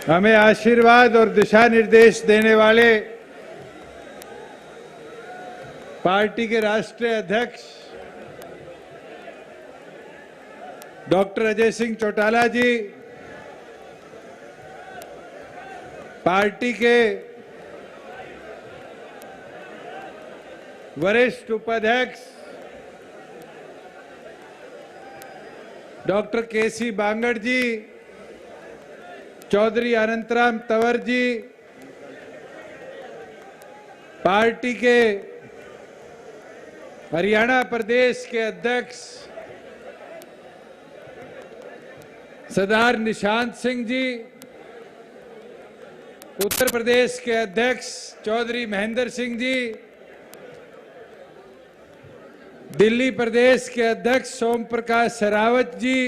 हमें आशीर्वाद और दिशा निर्देश देने वाले पार्टी के राष्ट्रीय अध्यक्ष डॉक्टर अजय सिंह चौटाला जी, पार्टी के वरिष्ठ उपाध्यक्ष डॉक्टर केसी बांगड़ जी, चौधरी अनंतराम तंवर जी, पार्टी के हरियाणा प्रदेश के अध्यक्ष सरदार निशांत सिंह जी, उत्तर प्रदेश के अध्यक्ष चौधरी महेंद्र सिंह जी, दिल्ली प्रदेश के अध्यक्ष सोम प्रकाश शेरावत जी,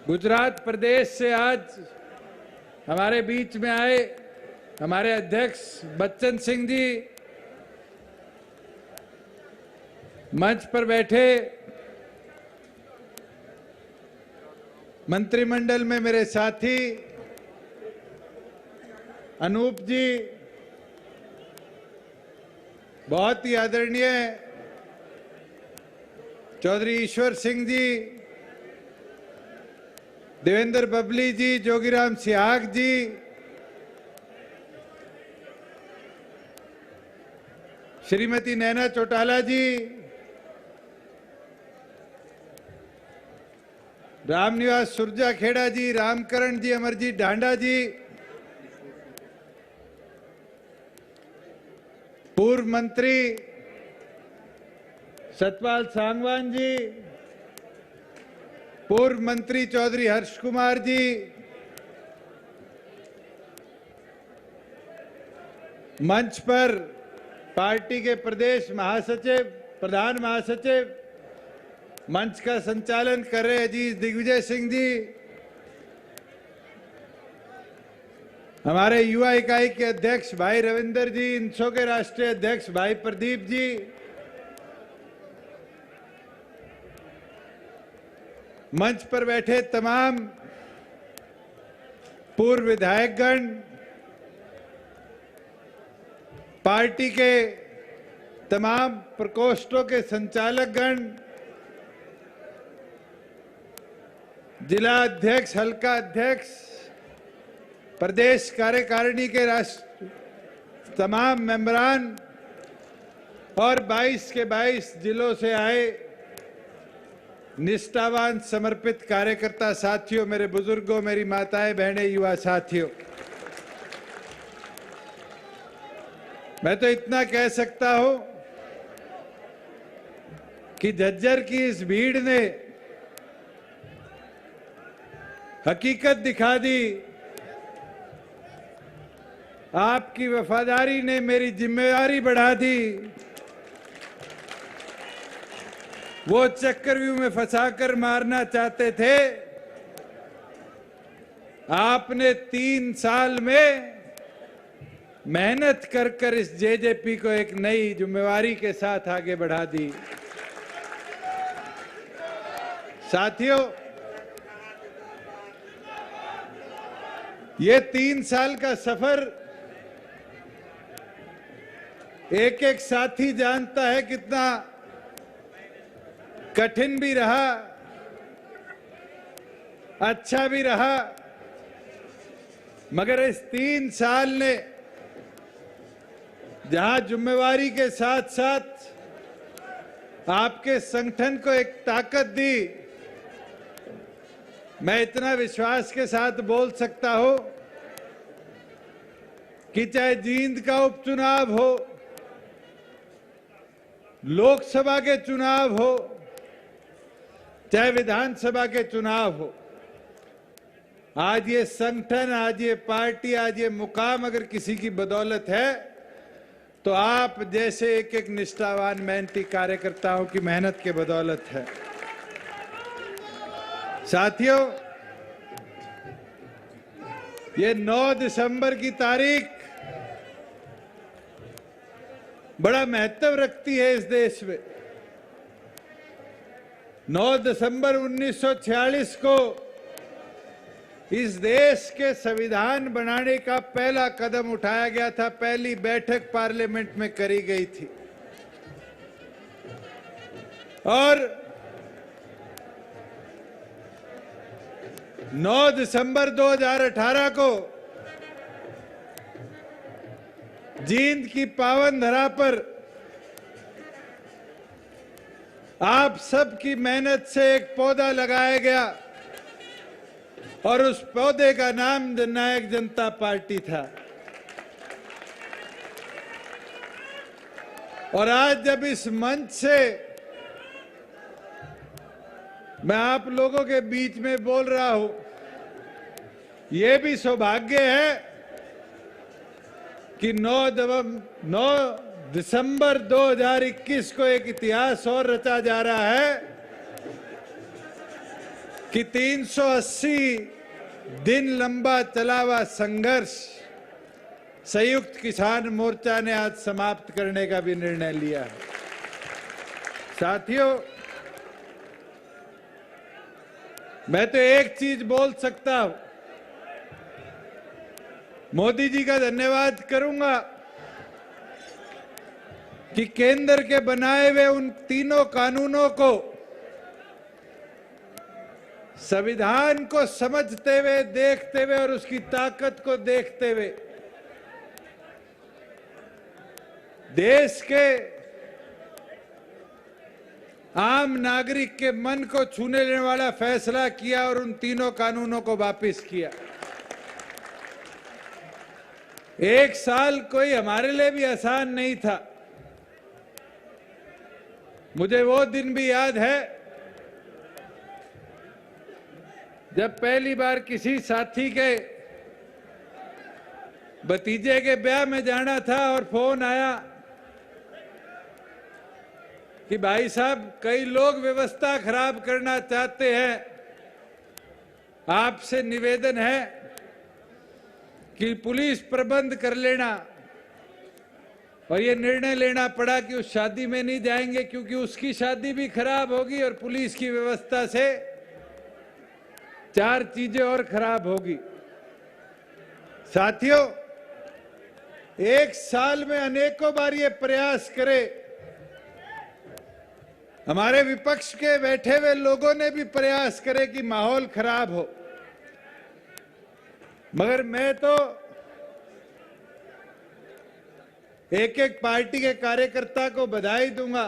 गुजरात प्रदेश से आज हमारे बीच में आए हमारे अध्यक्ष बच्चन सिंह जी, मंच पर बैठे मंत्रिमंडल में मेरे साथी अनूप जी, बहुत ही आदरणीय चौधरी ईश्वर सिंह जी, देवेंद्र बबली जी, जोगीराम सिहाग जी, श्रीमती नैना चौटाला जी, रामनिवास सुरजा खेड़ा जी, रामकरण जी, अमरजीत ढांडा जी, पूर्व मंत्री सतपाल सांगवान जी, पूर्व मंत्री चौधरी हर्ष कुमार जी, मंच पर पार्टी के प्रदेश महासचिव, प्रधान महासचिव, मंच का संचालन कर रहे अजीत दिग्विजय सिंह जी, हमारे युवा इकाई के अध्यक्ष भाई रविंदर जी, इंसो के राष्ट्रीय अध्यक्ष भाई प्रदीप जी, मंच पर बैठे तमाम पूर्व विधायकगण, पार्टी के तमाम प्रकोष्ठों के संचालकगण, जिला अध्यक्ष, हल्का अध्यक्ष, प्रदेश कार्यकारिणी के तमाम मेंबरान और 22 के 22 जिलों से आए निष्ठावान समर्पित कार्यकर्ता साथियों, मेरे बुजुर्गों, मेरी माताएं, बहनें, युवा साथियों, मैं तो इतना कह सकता हूं कि झज्जर की इस भीड़ ने हकीकत दिखा दी। आपकी वफादारी ने मेरी जिम्मेदारी बढ़ा दी। वो चक्रव्यूह में फंसाकर मारना चाहते थे, आपने 3 साल में मेहनत कर कर इस जेजेपी को एक नई जिम्मेवारी के साथ आगे बढ़ा दी। साथियों, ये 3 साल का सफर एक एक साथी जानता है कितना कठिन भी रहा, अच्छा भी रहा, मगर इस 3 साल ने जहां जिम्मेवारी के साथ साथ आपके संगठन को एक ताकत दी, मैं इतना विश्वास के साथ बोल सकता हूं कि चाहे जींद का उपचुनाव हो, लोकसभा के चुनाव हो, चाहे विधानसभा के चुनाव हो, आज ये संगठन, आज ये पार्टी, आज ये मुकाम अगर किसी की बदौलत है तो आप जैसे एक एक निष्ठावान मेहनती कार्यकर्ताओं की मेहनत के बदौलत है। साथियों, ये 9 दिसंबर की तारीख बड़ा महत्व रखती है इस देश में। 9 दिसंबर 1946 को इस देश के संविधान बनाने का पहला कदम उठाया गया था, पहली बैठक पार्लियामेंट में करी गई थी और 9 दिसंबर 2018 को जींद की पावन धरा पर आप सबकी मेहनत से एक पौधा लगाया गया और उस पौधे का नाम जननायक जनता पार्टी था। और आज जब इस मंच से मैं आप लोगों के बीच में बोल रहा हूं, ये भी सौभाग्य है कि 9 दिसंबर 2021 को एक इतिहास और रचा जा रहा है कि 380 दिन लंबा चला हुआ संघर्ष संयुक्त किसान मोर्चा ने आज समाप्त करने का भी निर्णय लिया है। साथियों, मैं तो एक चीज बोल सकता हूं, मोदी जी का धन्यवाद करूंगा कि केंद्र के बनाए हुए उन तीनों कानूनों को संविधान को समझते हुए, देखते हुए और उसकी ताकत को देखते हुए देश के आम नागरिक के मन को छूने लेने वाला फैसला किया और उन तीनों कानूनों को वापस किया। एक साल कोई हमारे लिए भी आसान नहीं था। मुझे वो दिन भी याद है जब पहली बार किसी साथी के भतीजे के ब्याह में जाना था और फोन आया कि भाई साहब, कई लोग व्यवस्था खराब करना चाहते हैं, आपसे निवेदन है कि पुलिस प्रबंध कर लेना। और ये निर्णय लेना पड़ा कि उस शादी में नहीं जाएंगे क्योंकि उसकी शादी भी खराब होगी और पुलिस की व्यवस्था से 4 चीजें और खराब होगी। साथियों, एक साल में अनेकों बार ये प्रयास करे, हमारे विपक्ष के बैठे हुए लोगों ने भी प्रयास करे कि माहौल खराब हो, मगर मैं तो एक एक पार्टी के कार्यकर्ता को बधाई दूंगा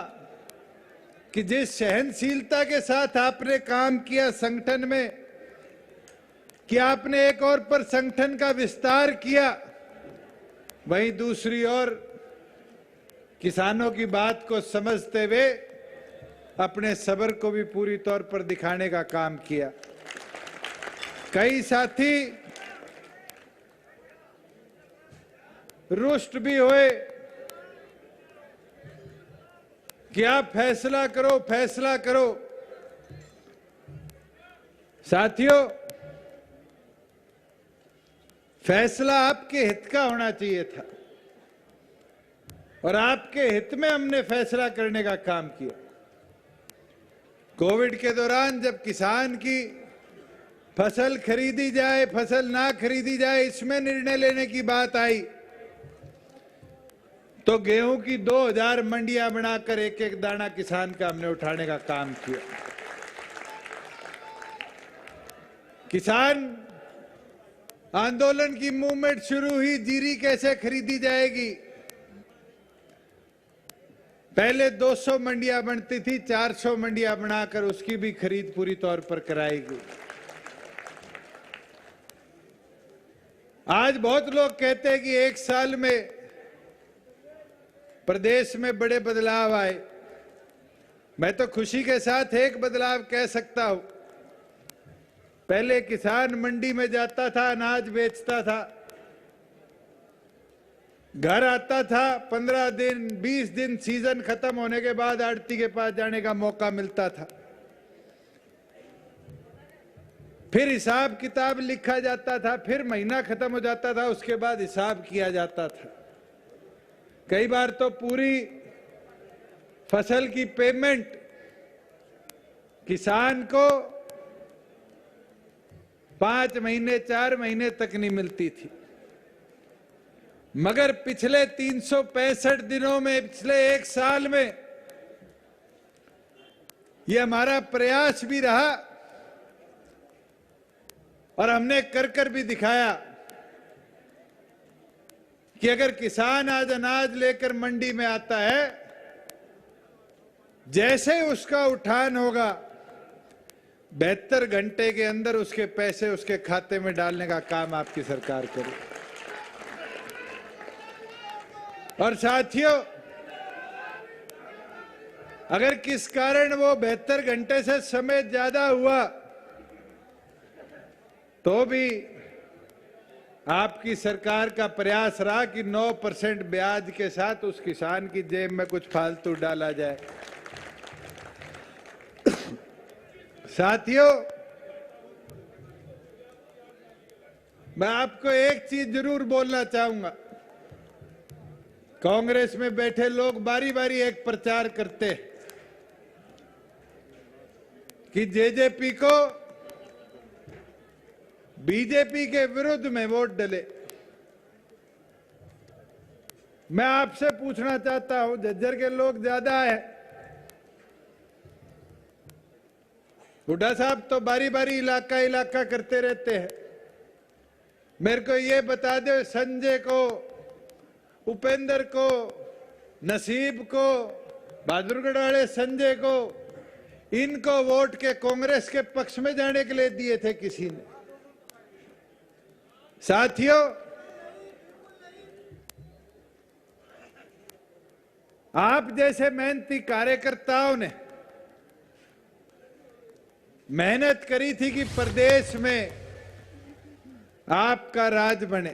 कि जिस सहनशीलता के साथ आपने काम किया संगठन में, कि आपने एक और पर संगठन का विस्तार किया, वहीं दूसरी ओर किसानों की बात को समझते हुए अपने सब्र को भी पूरी तौर पर दिखाने का काम किया। कई साथी रुष्ट भी हुए कि आप फैसला करो, फैसला करो। साथियों, फैसला आपके हित का होना चाहिए था और आपके हित में हमने फैसला करने का काम किया। कोविड के दौरान जब किसान की फसल खरीदी जाए, फसल ना खरीदी जाए, इसमें निर्णय लेने की बात आई तो गेहूं की 2000 मंडियां बनाकर एक एक दाना किसान का हमने उठाने का काम किया। किसान आंदोलन की मूवमेंट शुरू हुई, जीरी कैसे खरीदी जाएगी। पहले 200 मंडियां बनती थी, 400 मंडियां बनाकर उसकी भी खरीद पूरी तौर पर कराएगी। आज बहुत लोग कहते हैं कि एक साल में प्रदेश में बड़े बदलाव आए। मैं तो खुशी के साथ एक बदलाव कह सकता हूं। पहले किसान मंडी में जाता था, अनाज बेचता था, घर आता था, 15 दिन 20 दिन सीजन खत्म होने के बाद आड़ती के पास जाने का मौका मिलता था। फिर हिसाब किताब लिखा जाता था, फिर महीना खत्म हो जाता था, उसके बाद हिसाब किया जाता था। कई बार तो पूरी फसल की पेमेंट किसान को 5 महीने 4 महीने तक नहीं मिलती थी। मगर पिछले 365 दिनों में, पिछले 1 साल में ये हमारा प्रयास भी रहा और हमने कर भी दिखाया कि अगर किसान आज अनाज लेकर मंडी में आता है, जैसे उसका उठान होगा 72 घंटे के अंदर उसके पैसे उसके खाते में डालने का काम आपकी सरकार करे। और साथियों, अगर किस कारण वो 72 घंटे से समय ज्यादा हुआ तो भी आपकी सरकार का प्रयास रहा कि 9% ब्याज के साथ उस किसान की जेब में कुछ फालतू डाला जाए। साथियों, मैं आपको एक चीज जरूर बोलना चाहूंगा। कांग्रेस में बैठे लोग बारी बारी एक प्रचार करते हैं कि जेजेपी को बीजेपी के विरुद्ध में वोट डले। मैं आपसे पूछना चाहता हूं, झज्जर के लोग ज्यादा है, हुड्डा साहब तो बारी बारी इलाका करते रहते हैं। मेरे को ये बता दो, संजय को, उपेंद्र को, नसीब को, बहादुरगढ़ वाले संजय को, इनको वोट के कांग्रेस के पक्ष में जाने के लिए दिए थे किसी ने? साथियों, आप जैसे मेहनती कार्यकर्ताओं ने मेहनत करी थी कि प्रदेश में आपका राज बने,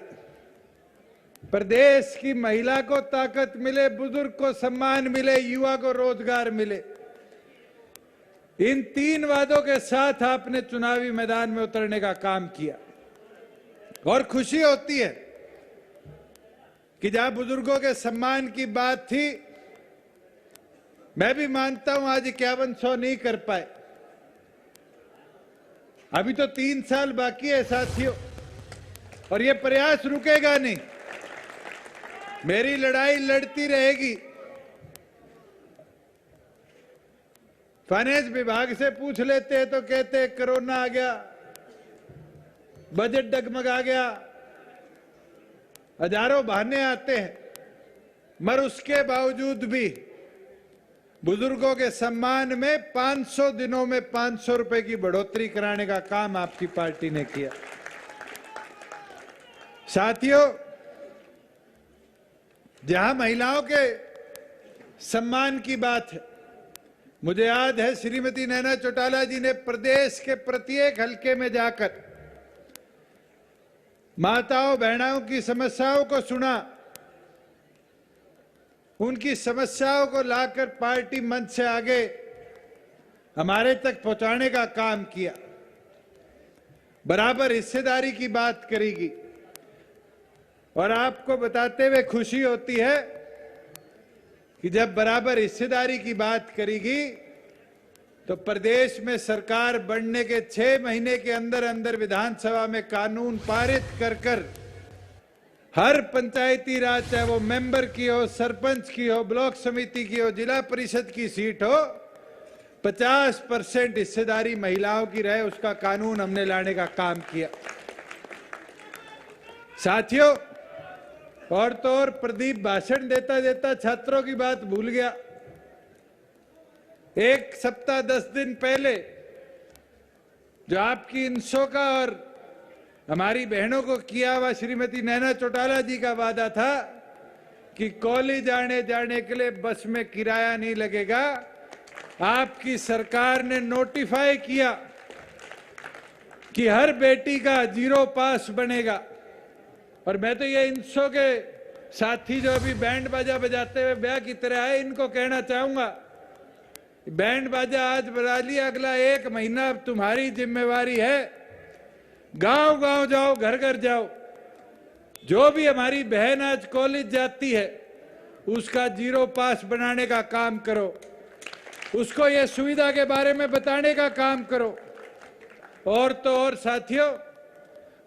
प्रदेश की महिला को ताकत मिले, बुजुर्ग को सम्मान मिले, युवा को रोजगार मिले। इन 3 वादों के साथ आपने चुनावी मैदान में उतरने का काम किया और खुशी होती है कि जहां बुजुर्गों के सम्मान की बात थी, मैं भी मानता हूं आज 5100 नहीं कर पाए, अभी तो 3 साल बाकी है साथियों, और ये प्रयास रुकेगा नहीं, मेरी लड़ाई लड़ती रहेगी। फाइनेंस विभाग से पूछ लेते हैं तो कहते हैं कोरोना आ गया, बजट डगमगा गया, हजारों बहाने आते हैं, मगर उसके बावजूद भी बुजुर्गों के सम्मान में 500 दिनों में 500 रुपए की बढ़ोतरी कराने का काम आपकी पार्टी ने किया। साथियों, जहां महिलाओं के सम्मान की बात है, मुझे याद है श्रीमती नैना चौटाला जी ने प्रदेश के प्रत्येक हलके में जाकर माताओं बहनों की समस्याओं को सुना, उनकी समस्याओं को लाकर पार्टी मंच से आगे हमारे तक पहुंचाने का काम किया, बराबर हिस्सेदारी की बात करेगी। और आपको बताते हुए खुशी होती है कि जब बराबर हिस्सेदारी की बात करेगी तो प्रदेश में सरकार बनने के 6 महीने के अंदर अंदर विधानसभा में कानून पारित कर हर पंचायती राज, चाहे वो मेंबर की हो, सरपंच की हो, ब्लॉक समिति की हो, जिला परिषद की सीट हो, 50% हिस्सेदारी महिलाओं की रहे, उसका कानून हमने लाने का काम किया। साथियों, और तो और प्रदीप भाषण देता देता छात्रों की बात भूल गया। 1 सप्ताह 10 दिन पहले जो आपकी इंसो का और हमारी बहनों को किया हुआ श्रीमती नैना चौटाला जी का वादा था कि कॉलेज आने जाने के लिए बस में किराया नहीं लगेगा, आपकी सरकार ने नोटिफाई किया कि हर बेटी का 0 पास बनेगा। और मैं तो ये इंसो के साथी जो अभी बैंड बाजा बजाते हुए ब्याह की तरह आए, इनको कहना चाहूंगा, बैंड बाजा आज बजा लिया, अगला 1 महीना अब तुम्हारी जिम्मेवारी है, गांव गांव जाओ, घर घर जाओ, जो भी हमारी बहन आज कॉलेज जाती है उसका 0 पास बनाने का काम करो, उसको ये सुविधा के बारे में बताने का काम करो। और तो और साथियों,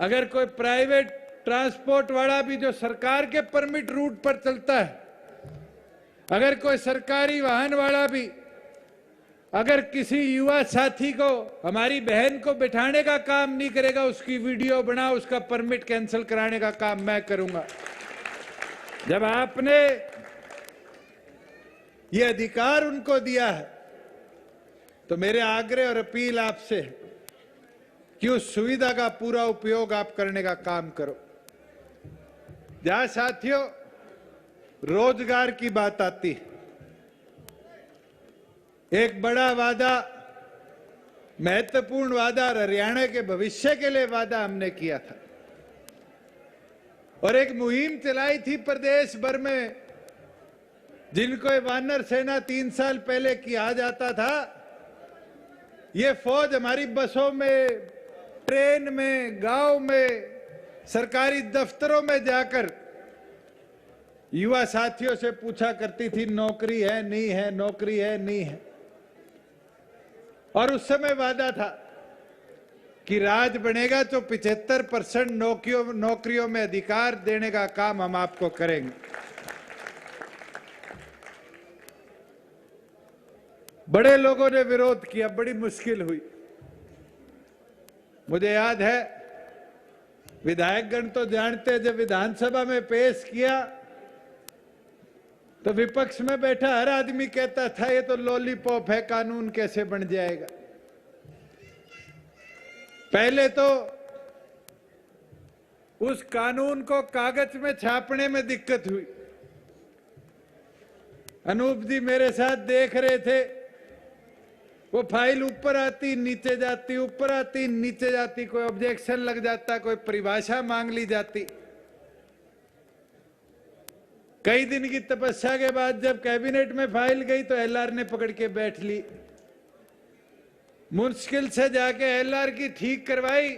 अगर कोई प्राइवेट ट्रांसपोर्ट वाला भी जो सरकार के परमिट रूट पर चलता है, अगर कोई सरकारी वाहन वाला भी अगर किसी युवा साथी को, हमारी बहन को बिठाने का काम नहीं करेगा, उसकी वीडियो बना, उसका परमिट कैंसिल कराने का काम मैं करूंगा। जब आपने ये अधिकार उनको दिया है तो मेरे आग्रह और अपील आपसे है कि उस सुविधा का पूरा उपयोग आप करने का काम करो। जहां साथियों रोजगार की बात आती है, एक बड़ा वादा, महत्वपूर्ण वादा और हरियाणा के भविष्य के लिए वादा हमने किया था और एक मुहिम चलाई थी प्रदेश भर में, जिनको वानर सेना 3 साल पहले किया जाता था। ये फौज हमारी बसों में, ट्रेन में, गांव में, सरकारी दफ्तरों में जाकर युवा साथियों से पूछा करती थी नौकरी है नहीं है, नौकरी है नहीं है। और उस समय वादा था कि राज बनेगा तो 75% नौकरियों में अधिकार देने का काम हम आपको करेंगे। बड़े लोगों ने विरोध किया, बड़ी मुश्किल हुई। मुझे याद है विधायकगण तो जानते, जब विधानसभा में पेश किया तो विपक्ष में बैठा हर आदमी कहता था ये तो लॉलीपॉप है, कानून कैसे बन जाएगा। पहले तो उस कानून को कागज में छापने में दिक्कत हुई। अनूप जी मेरे साथ देख रहे थे, वो फाइल ऊपर आती नीचे जाती, ऊपर आती नीचे जाती, कोई ऑब्जेक्शन लग जाता, कोई परिभाषा मांग ली जाती। कई दिन की तपस्या के बाद जब कैबिनेट में फाइल गई तो एलआर ने पकड़ के बैठ ली। मुश्किल से जाके एलआर की ठीक करवाई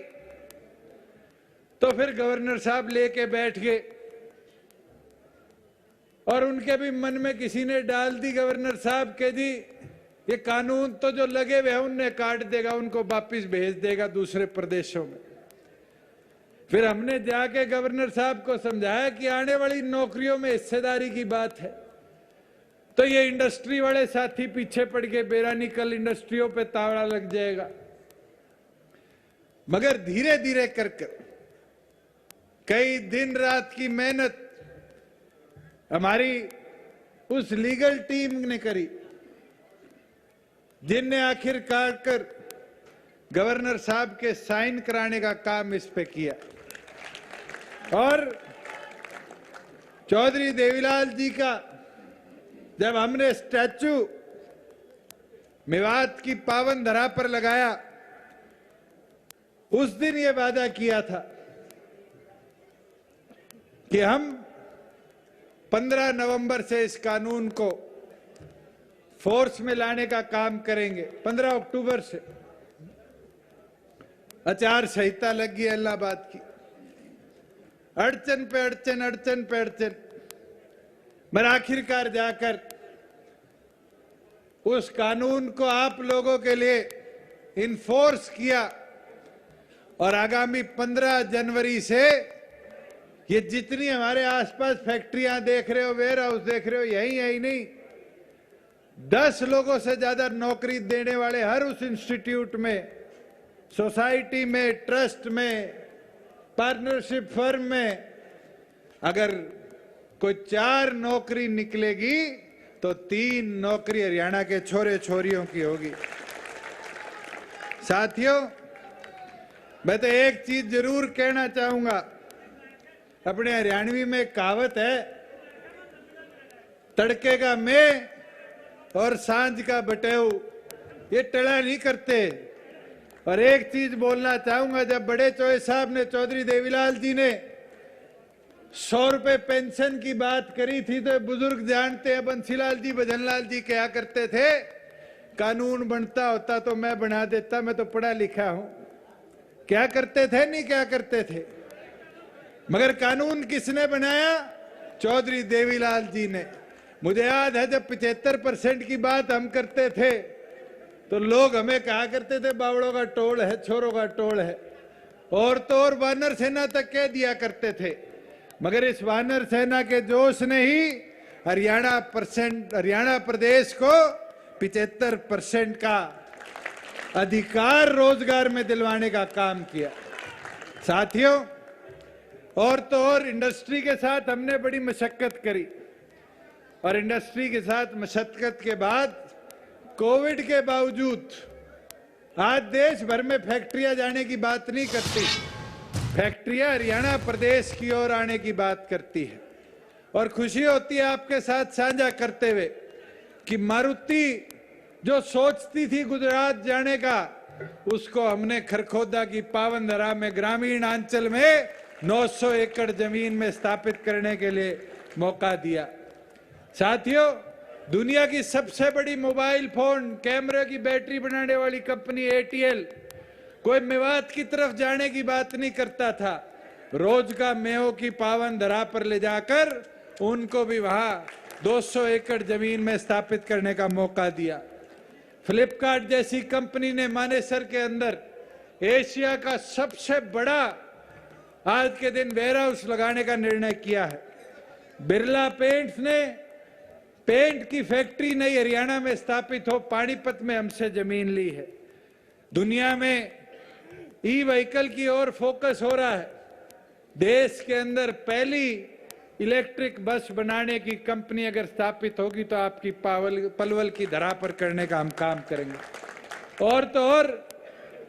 तो फिर गवर्नर साहब लेके बैठ गए और उनके भी मन में किसी ने डाल दी गवर्नर साहब के जी ये कानून तो जो लगे हुए हैं उन्हें काट देगा, उनको वापिस भेज देगा दूसरे प्रदेशों में। फिर हमने जाके गवर्नर साहब को समझाया कि आने वाली नौकरियों में हिस्सेदारी की बात है, तो ये इंडस्ट्री वाले साथी पीछे पड़ के बेरानिकल इंडस्ट्रियों पे तावड़ा लग जाएगा। मगर धीरे धीरे कर कई दिन रात की मेहनत हमारी उस लीगल टीम ने करी, जिनने आखिरकार कर गवर्नर साहब के साइन कराने का काम इस पे किया। और चौधरी देवीलाल जी का जब हमने स्टैचू मेवात की पावन धरा पर लगाया, उस दिन ये वादा किया था कि हम 15 नवंबर से इस कानून को फोर्स में लाने का काम करेंगे। 15 अक्टूबर से आचार संहिता लग गई इलाहाबाद की, अड़चन पे अड़चन, अड़चन पे अड़चन, मगर आखिरकार जाकर उस कानून को आप लोगों के लिए इन्फोर्स किया और आगामी 15 जनवरी से ये जितनी हमारे आसपास फैक्ट्रियां देख रहे हो, वेयर हाउस देख रहे हो, यही नहीं 10 लोगों से ज्यादा नौकरी देने वाले हर उस इंस्टीट्यूट में, सोसाइटी में, ट्रस्ट में, पार्टनरशिप फर्म में अगर कोई 4 नौकरी निकलेगी तो 3 नौकरी हरियाणा के छोरे छोरियों की होगी। साथियों, मैं तो एक चीज जरूर कहना चाहूंगा, अपने हरियाणवी में कहावत है, तड़के का मैं और सांझ का बटेऊ, ये टला नहीं करते। और एक चीज बोलना चाहूंगा, जब बड़े चौधरी साहब ने, चौधरी देवीलाल जी ने 100 रुपए पेंशन की बात करी थी तो बुजुर्ग जानते हैं, बंसीलाल जी, भजनलाल जी क्या करते थे, कानून बनता होता तो मैं बना देता, मैं तो पढ़ा लिखा हूं। क्या करते थे, नहीं क्या करते थे, मगर कानून किसने बनाया? चौधरी देवीलाल जी ने। मुझे याद है जब 75% की बात हम करते थे तो लोग हमें कहा करते थे बावड़ों का टोल है, छोरों का टोल है। और तो और वानर सेना तक कह दिया करते थे, मगर इस वानर सेना के जोश ने ही हरियाणा प्रदेश को 75% का अधिकार रोजगार में दिलवाने का काम किया। साथियों, और तो और इंडस्ट्री के साथ हमने बड़ी मशक्कत करी और इंडस्ट्री के साथ मशक्कत के बाद कोविड के बावजूद आज देश भर में फैक्ट्रियां जाने की बात नहीं करती, फैक्ट्रियां हरियाणा प्रदेश की ओर आने की बात करती है। और खुशी होती है आपके साथ साझा करते हुए कि मारुति जो सोचती थी गुजरात जाने का, उसको हमने खरखोदा की पावन धरा में ग्रामीण अंचल में 900 एकड़ जमीन में स्थापित करने के लिए मौका दिया। साथियों, दुनिया की सबसे बड़ी मोबाइल फोन कैमरे की बैटरी बनाने वाली कंपनी एटीएल कोई मेवात की तरफ जाने की बात नहीं करता था, रोज का मेहो की पावन धरा पर ले जाकर उनको भी वहां 200 एकड़ जमीन में स्थापित करने का मौका दिया। फ्लिपकार्ट जैसी कंपनी ने मानेसर के अंदर एशिया का सबसे बड़ा आज के दिन वेयर हाउस लगाने का निर्णय किया है। बिरला पेंट्स ने पेंट की फैक्ट्री नई हरियाणा में स्थापित हो पानीपत में हमसे जमीन ली है। दुनिया में ई व्हीकल की ओर फोकस हो रहा है। देश के अंदर पहली इलेक्ट्रिक बस बनाने की कंपनी अगर स्थापित होगी तो आपकी पलवल की धरा पर करने का हम काम करेंगे। और तो और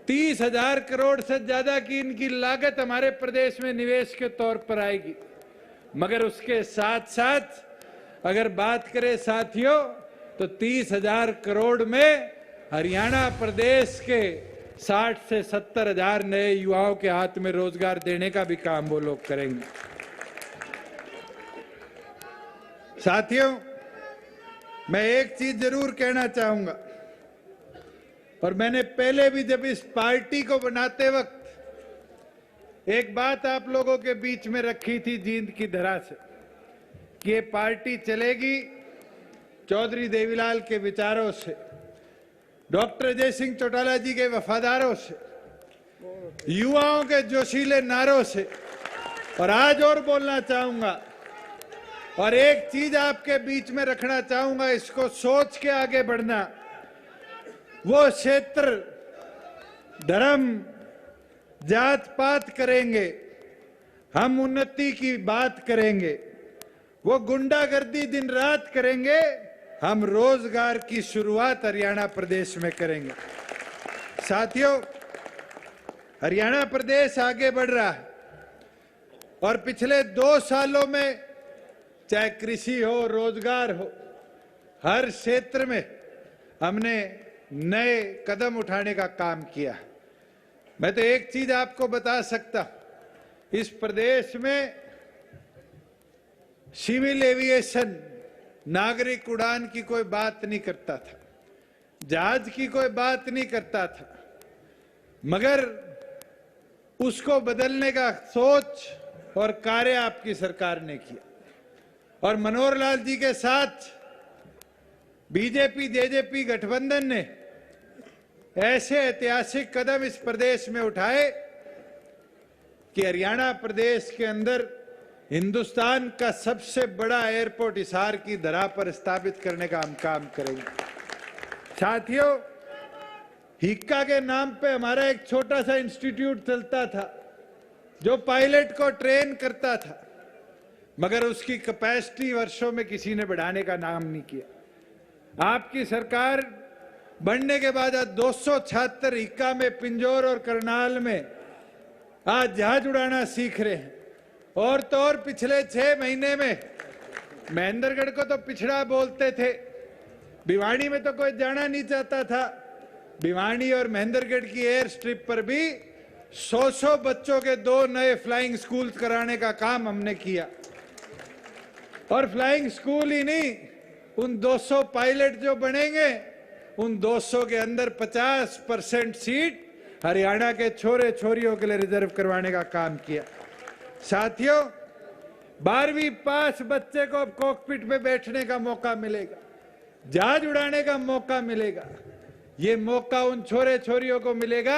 30,000 करोड़ से ज्यादा की इनकी लागत हमारे प्रदेश में निवेश के तौर पर आएगी। मगर उसके साथ साथ अगर बात करें साथियों, तो 30,000 करोड़ में हरियाणा प्रदेश के 60 से 70,000 नए युवाओं के हाथ में रोजगार देने का भी काम वो लोग करेंगे। साथियों, मैं एक चीज जरूर कहना चाहूंगा, और मैंने पहले भी जब इस पार्टी को बनाते वक्त एक बात आप लोगों के बीच में रखी थी जींद की धरा से कि ये पार्टी चलेगी चौधरी देवीलाल के विचारों से, डॉक्टर अजय सिंह चौटाला जी के वफादारों से, युवाओं के जोशीले नारों से। और आज और बोलना चाहूंगा और एक चीज आपके बीच में रखना चाहूंगा, इसको सोच के आगे बढ़ना। वो क्षेत्र धर्म जात पात करेंगे, हम उन्नति की बात करेंगे, वो गुंडागर्दी दिन रात करेंगे, हम रोजगार की शुरुआत हरियाणा प्रदेश में करेंगे। साथियों, हरियाणा प्रदेश आगे बढ़ रहा है और पिछले 2 सालों में चाहे कृषि हो, रोजगार हो, हर क्षेत्र में हमने नए कदम उठाने का काम किया। मैं तो एक चीज आपको बता सकता, इस प्रदेश में सिविल एविएशन नागरिक उड़ान की कोई बात नहीं करता था, जहाज की कोई बात नहीं करता था, मगर उसको बदलने का सोच और कार्य आपकी सरकार ने किया। और मनोहर लाल जी के साथ बीजेपी जेजेपी गठबंधन ने ऐसे ऐतिहासिक कदम इस प्रदेश में उठाए कि हरियाणा प्रदेश के अंदर हिंदुस्तान का सबसे बड़ा एयरपोर्ट हिसार की धरा पर स्थापित करने का हम काम करेंगे। साथियों, हिक्का के नाम पे हमारा एक छोटा सा इंस्टीट्यूट चलता था जो पायलट को ट्रेन करता था, मगर उसकी कैपेसिटी वर्षों में किसी ने बढ़ाने का नाम नहीं किया। आपकी सरकार बनने के बाद आज 200 छात्र हिक्का में, पिंजौर और करनाल में आज जहाज उड़ाना सीख रहे हैं। और तो और पिछले 6 महीने में महेंद्रगढ़ को तो पिछड़ा बोलते थे, भिवानी में तो कोई जाना नहीं चाहता था। भिवानी और महेंद्रगढ़ की एयर स्ट्रिप पर भी 100 बच्चों के 2 नए फ्लाइंग स्कूल कराने का काम हमने किया। और फ्लाइंग स्कूल ही नहीं, उन 200 पायलट जो बनेंगे, उन 200 के अंदर 50% सीट हरियाणा के छोरे छोरियों के लिए रिजर्व करवाने का काम किया। साथियों, 12वीं पास बच्चे को कॉकपिट में बैठने का मौका मिलेगा, जहाज उड़ाने का मौका मिलेगा। ये मौका उन छोरे छोरियों को मिलेगा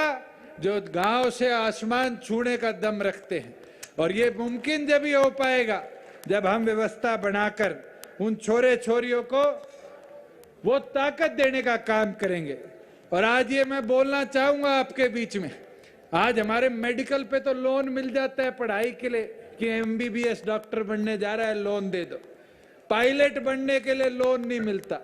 जो गांव से आसमान छूने का दम रखते हैं। और ये मुमकिन जब ही हो पाएगा जब हम व्यवस्था बनाकर उन छोरे छोरियों को वो ताकत देने का काम करेंगे। और आज ये मैं बोलना चाहूंगा आपके बीच में, आज हमारे मेडिकल पे तो लोन मिल जाता है पढ़ाई के लिए कि एमबीबीएस डॉक्टर बनने जा रहा है, लोन दे दो। पायलट बनने के लिए लोन नहीं मिलता।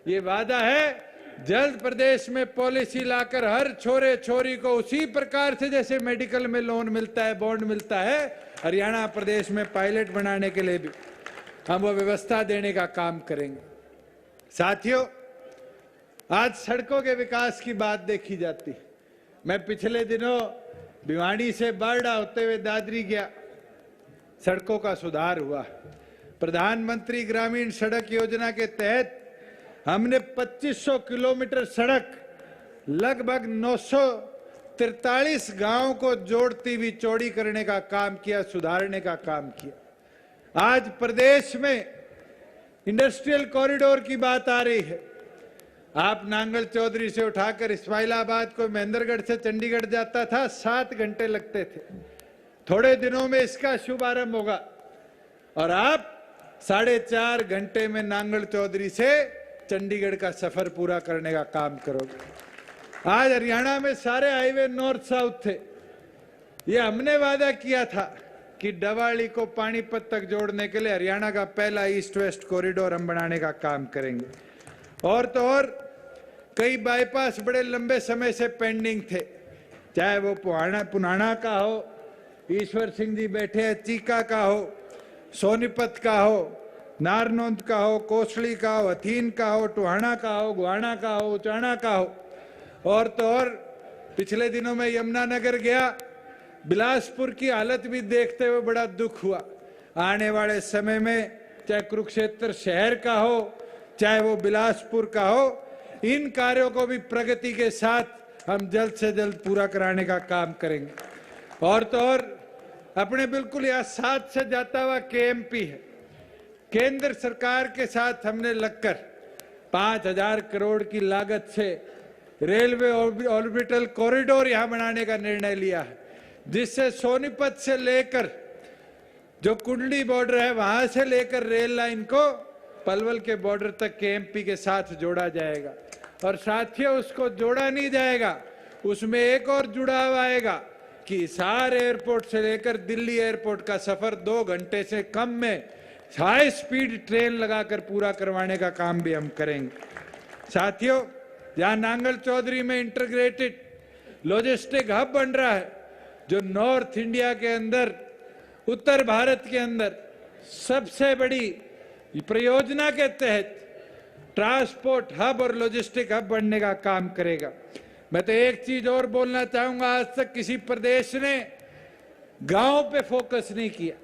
ये वादा है जल्द प्रदेश में पॉलिसी लाकर हर छोरे छोरी को उसी प्रकार से जैसे मेडिकल में लोन मिलता है, बॉन्ड मिलता है, हरियाणा प्रदेश में पायलट बनाने के लिए भी हम वो व्यवस्था देने का काम करेंगे। साथियों, आज सड़कों के विकास की बात देखी जाती है। मैं पिछले दिनों भिवाड़ी से बारडा होते हुए दादरी गया, सड़कों का सुधार हुआ। प्रधानमंत्री ग्रामीण सड़क योजना के तहत हमने 2500 किलोमीटर सड़क लगभग 943 गांवों को जोड़ती हुई चौड़ी करने का काम किया, सुधारने का काम किया। आज प्रदेश में इंडस्ट्रियल कॉरिडोर की बात आ रही है। आप नांगल चौधरी से उठाकर इस्माइलाबाद को महेंद्रगढ़ से चंडीगढ़ जाता था, 7 घंटे लगते थे। थोड़े दिनों में इसका शुभारंभ होगा और आप 4.5 घंटे में नांगल चौधरी से चंडीगढ़ का सफर पूरा करने का काम करोगे। आज हरियाणा में सारे हाईवे नॉर्थ साउथ थे। ये हमने वादा किया था कि डवाली को पानीपत तक जोड़ने के लिए हरियाणा का पहला ईस्ट वेस्ट कॉरिडोर हम बनाने का काम करेंगे। और तो और कई बाईपास बड़े लंबे समय से पेंडिंग थे, चाहे वो पुनाना का हो, ईश्वर सिंह जी बैठे हैं, चीका का हो, सोनीपत का हो, नारनौंद का हो, कोसली का हो, हथीन का हो, टोहाना का हो, गुहाना का हो, उचाना का हो। और तो और पिछले दिनों में यमुनानगर गया, बिलासपुर की हालत भी देखते हुए बड़ा दुख हुआ। आने वाले समय में चाहे कुरुक्षेत्र शहर का हो, चाहे वो बिलासपुर का हो, इन कार्यों को भी प्रगति के साथ हम जल्द से जल्द पूरा कराने का काम करेंगे। और तो और अपने बिल्कुल यहाँ साथ से जाता हुआ केएमपी है, केंद्र सरकार के साथ हमने लगकर 5000 करोड़ की लागत से रेलवे ऑर्बिटल कॉरिडोर यहाँ बनाने का निर्णय लिया है, जिससे सोनीपत से लेकर जो कुंडली बॉर्डर है वहां से लेकर रेल लाइन को पलवल के बॉर्डर तक केएमपी के साथ जोड़ा जाएगा। और साथियों, उसको जोड़ा नहीं जाएगा, उसमें एक और जुड़ाव आएगा कि हिसार एयरपोर्ट से लेकर दिल्ली एयरपोर्ट का सफर 2 घंटे से कम में हाई स्पीड ट्रेन लगाकर पूरा करवाने का काम भी हम करेंगे। साथियों, जहां नांगल चौधरी में इंटीग्रेटेड लॉजिस्टिक हब बन रहा है, जो नॉर्थ इंडिया के अंदर, उत्तर भारत के अंदर सबसे बड़ी परियोजना के तहत ट्रांसपोर्ट हब और लॉजिस्टिक हब बनने का काम करेगा। मैं तो एक चीज और बोलना चाहूंगा, आज तक किसी प्रदेश ने गांव पे फोकस नहीं किया।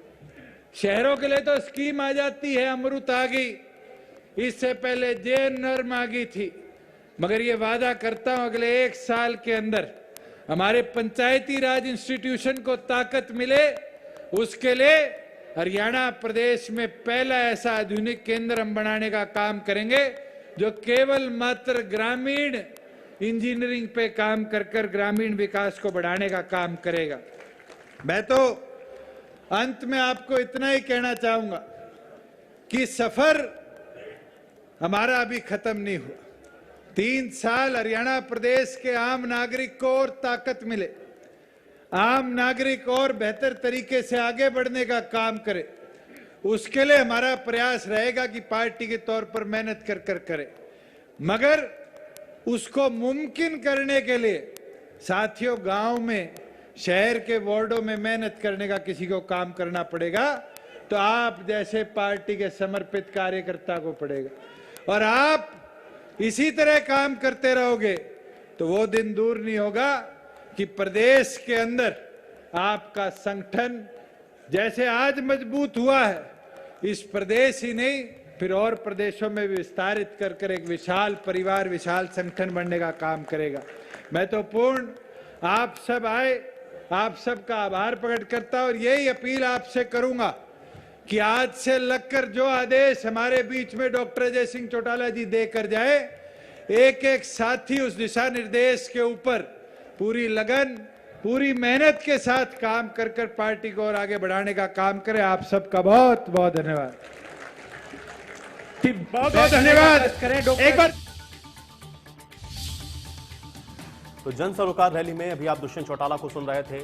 शहरों के लिए तो स्कीम आ जाती है, अमृत आ गई, इससे पहले जेएनआरएम आ गई थी, मगर ये वादा करता हूं अगले 1 साल के अंदर हमारे पंचायती राज इंस्टीट्यूशन को ताकत मिले, उसके लिए हरियाणा प्रदेश में पहला ऐसा आधुनिक केंद्र हम बनाने का काम करेंगे जो केवल मात्र ग्रामीण इंजीनियरिंग पे काम कर ग्रामीण विकास को बढ़ाने का काम करेगा। मैं तो अंत में आपको इतना ही कहना चाहूंगा कि सफर हमारा अभी खत्म नहीं हुआ। 3 साल हरियाणा प्रदेश के आम नागरिक को और ताकत मिले, आम नागरिक और बेहतर तरीके से आगे बढ़ने का काम करे, उसके लिए हमारा प्रयास रहेगा कि पार्टी के तौर पर मेहनत कर करे। मगर उसको मुमकिन करने के लिए साथियों, गांव में, शहर के वार्डों में मेहनत करने का किसी को काम करना पड़ेगा, तो आप जैसे पार्टी के समर्पित कार्यकर्ता को पड़ेगा। और आप इसी तरह काम करते रहोगे तो वो दिन दूर नहीं होगा कि प्रदेश के अंदर आपका संगठन जैसे आज मजबूत हुआ है, इस प्रदेश ही नहीं फिर और प्रदेशों में विस्तारित कर एक विशाल परिवार, विशाल संगठन बनने का काम करेगा। मैं तो पूर्ण आप सब आए, आप सबका आभार प्रकट करता और यही अपील आपसे करूंगा कि आज से लगकर जो आदेश हमारे बीच में डॉक्टर अजय सिंह चौटाला जी देकर जाए, एक एक साथी उस दिशा निर्देश के ऊपर पूरी लगन, पूरी मेहनत के साथ काम कर कर पार्टी को और आगे बढ़ाने का काम करें। आप सबका बहुत बहुत धन्यवाद। बहुत बहुत धन्यवाद। एक बार तो जन सरोकार रैली में अभी आप दुष्यंत चौटाला को सुन रहे थे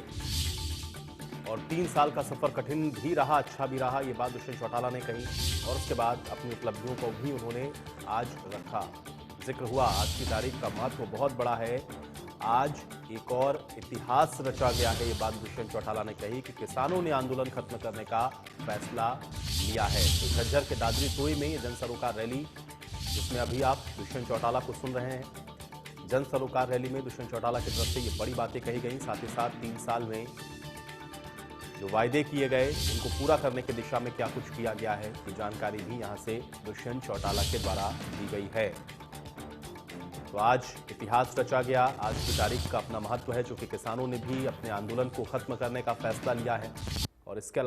और 3 साल का सफर कठिन भी रहा, अच्छा भी रहा, ये बात दुष्यंत चौटाला ने कही और उसके बाद अपनी उपलब्धियों को भी उन्होंने आज रखा। जिक्र हुआ आज की तारीख का महत्व बहुत बड़ा है। आज एक और इतिहास रचा गया है, ये बात दुष्यंत चौटाला ने कही कि किसानों ने आंदोलन खत्म करने का फैसला लिया है। तो झज्जर के दादरी टोई में ये जन सरोकार रैली, जिसमें अभी आप दुष्यंत चौटाला को सुन रहे हैं, जन सरोकार रैली में दुष्यंत चौटाला की तरफ से ये बड़ी बातें कही गई। साथ ही साथ 3 साल में जो वायदे किए गए उनको पूरा करने की दिशा में क्या कुछ किया गया है, ये जानकारी भी यहां से दुष्यंत चौटाला के द्वारा दी गई है। तो आज इतिहास रचा गया। आज की तारीख का अपना महत्व है, चूंकि किसानों ने भी अपने आंदोलन को खत्म करने का फैसला लिया है और इसके अलावा